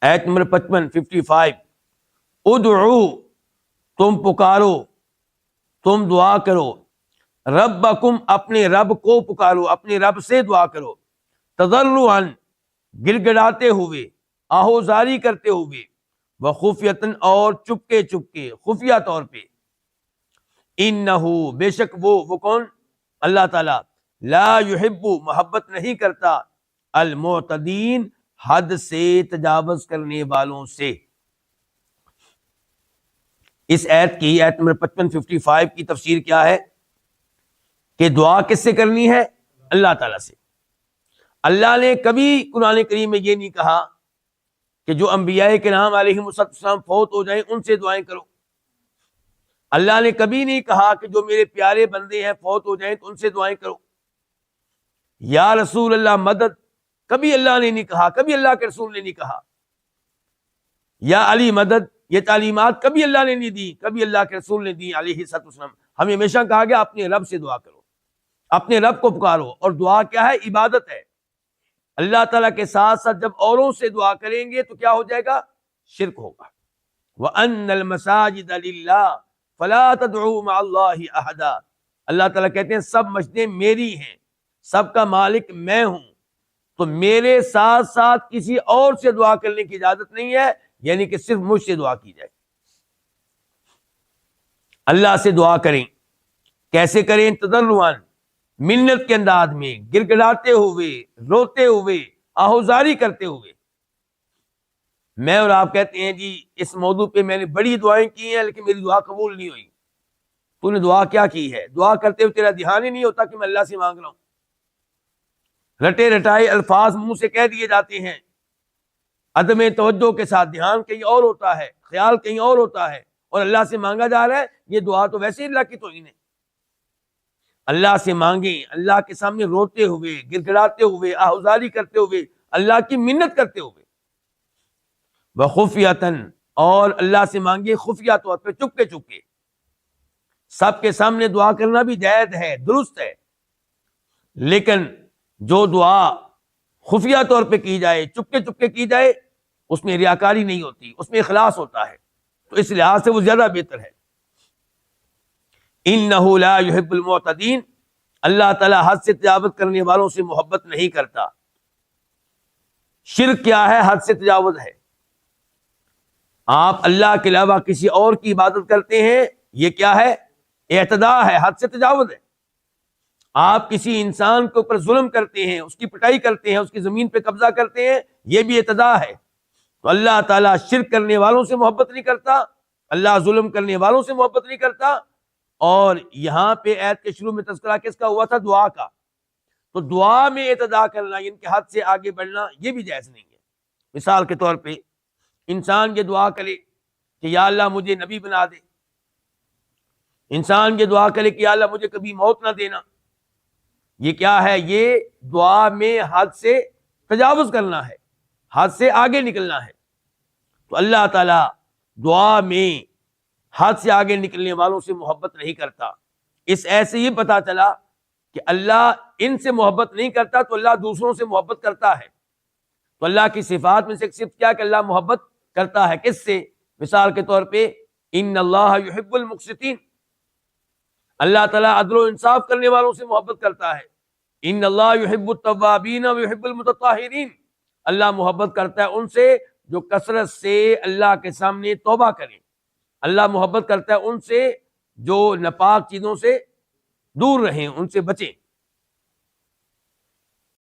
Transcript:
آیت نمبر 55 ادعو، تم پکارو، تم دعا کرو، ربکم، اپنے رب کو پکارو، اپنے رب سے دعا کرو، تضرعا، گڑ گڑاتے ہوئے، آہوزاری کرتے ہوئے، وخفیۃ، اور چپکے چپکے، خفیہ طور پہ، انہو، بے شک وہ کون؟ اللہ تعالیٰ، لا یحب، محبت نہیں کرتا، المعتدین، حد سے تجاوز کرنے والوں سے۔ اس آیت کی، آیت نمبر 55 کی تفسیر کیا ہے کہ دعا کس سے کرنی ہے؟ اللہ تعالیٰ سے۔ اللہ نے کبھی قرآن کریم میں یہ نہیں کہا کہ جو انبیاء کرام علیہم السلام فوت ہو جائیں ان سے دعائیں کرو۔ اللہ نے کبھی نہیں کہا کہ جو میرے پیارے بندے ہیں فوت ہو جائیں تو ان سے دعائیں کرو۔ یا رسول اللہ مدد، کبھی اللہ نے نہیں کہا، کبھی اللہ کے رسول نے نہیں کہا۔ یا علی مدد، یہ تعلیمات کبھی اللہ نے نہیں دی، کبھی اللہ کے رسول نے دی علیہ السلام۔ ہمیں ہمیشہ کہا گیا اپنے رب سے دعا کرو، اپنے رب کو پکارو۔ اور دعا کیا ہے؟ عبادت ہے۔ اللہ تعالیٰ کے ساتھ ساتھ جب اوروں سے دعا کریں گے تو کیا ہو جائے گا؟ شرک ہوگا۔ وَأَنَّ الْمَسَاجِدَ لِلَّهِ فَلَا تَدْعُوا مَعَ اللَّهِ أَحَدًا۔ اللہ تعالیٰ کہتے ہیں سب مسجدیں میری ہیں، سب کا مالک میں ہوں، تو میرے ساتھ ساتھ کسی اور سے دعا کرنے کی اجازت نہیں ہے، یعنی کہ صرف مجھ سے دعا کی جائے۔ اللہ سے دعا کریں، کیسے کریں؟ تضرعاً، منت کے انداز میں، گڑ گڑاتے ہوئے، روتے ہوئے، آہوزاری کرتے ہوئے۔ میں اور آپ کہتے ہیں جی اس موضوع پہ میں نے بڑی دعائیں کی ہیں لیکن میری دعا قبول نہیں ہوئی۔ تو نے دعا کیا کی ہے؟ دعا کرتے ہوئے تیرا دھیان ہی نہیں ہوتا کہ میں اللہ سے مانگ رہا ہوں۔ رٹے رٹائے الفاظ منہ سے کہہ دیے جاتے ہیں، عدم توجہ کے ساتھ، دھیان کہیں اور ہوتا ہے، خیال کہیں اور ہوتا ہے، اور اللہ سے مانگا جا رہا ہے۔ یہ دعا تو ویسے ہی اللہ کی توہین ہے۔ اللہ سے مانگیں، اللہ کے سامنے روتے ہوئے، گڑ گڑاتے ہوئے، آہوزاری کرتے ہوئے، اللہ کی منت کرتے ہوئے۔ وخفیۃً، اور اللہ سے مانگے خفیہ طور پہ، چپکے چپکے۔ سب کے سامنے دعا کرنا بھی جائز ہے، درست ہے، لیکن جو دعا خفیہ طور پہ کی جائے، چپکے چپکے کی جائے، اس میں ریاکاری نہیں ہوتی، اس میں اخلاص ہوتا ہے، تو اس لحاظ سے وہ زیادہ بہتر ہے۔ انہ لا یحب المعتدین، اللہ تعالیٰ حد سے تجاوز کرنے والوں سے محبت نہیں کرتا۔ شرک کیا ہے؟ حد سے تجاوز ہے۔ آپ اللہ کے علاوہ کسی اور کی عبادت کرتے ہیں، یہ کیا ہے؟ اعتداء ہے، حد سے تجاوز ہے۔ آپ کسی انسان کے اوپر ظلم کرتے ہیں، اس کی پٹائی کرتے ہیں، اس کی زمین پہ قبضہ کرتے ہیں، یہ بھی اعتداء ہے۔ تو اللہ تعالیٰ شرک کرنے والوں سے محبت نہیں کرتا، اللہ ظلم کرنے والوں سے محبت نہیں کرتا۔ اور یہاں پہ آیت کے شروع میں تذکرہ کس کا ہوا تھا؟ دعا کا۔ تو دعا میں اعتداء کرنا، ان کے حد سے آگے بڑھنا، یہ بھی جائز نہیں ہے۔ مثال کے طور پہ انسان یہ دعا کرے کہ یا اللہ مجھے نبی بنا دے، انسان یہ دعا کرے کہ یا اللہ مجھے کبھی موت نہ دینا، یہ کیا ہے؟ یہ دعا میں حد سے تجاوز کرنا ہے، حد سے آگے نکلنا ہے۔ تو اللہ تعالیٰ دعا میں حد سے آگے نکلنے والوں سے محبت نہیں کرتا۔ اس ایسے یہ پتا چلا کہ اللہ ان سے محبت نہیں کرتا تو اللہ دوسروں سے محبت کرتا ہے۔ تو اللہ کی صفات میں سے ایک صفت کیا کہ اللہ محبت کرتا ہے، کس سے؟ مثال کے طور پہ ان اللہ یحب المقسطین، اللہ تعالیٰ عدل و انصاف کرنے والوں سے محبت کرتا ہے۔ ان اللہ یحب التوابین ویحب المتطہرین، اللہ محبت کرتا ہے ان سے جو کثرت سے اللہ کے سامنے توبہ کریں، اللہ محبت کرتا ہے ان سے جو ناپاک چیزوں سے دور رہیں، ان سے بچیں۔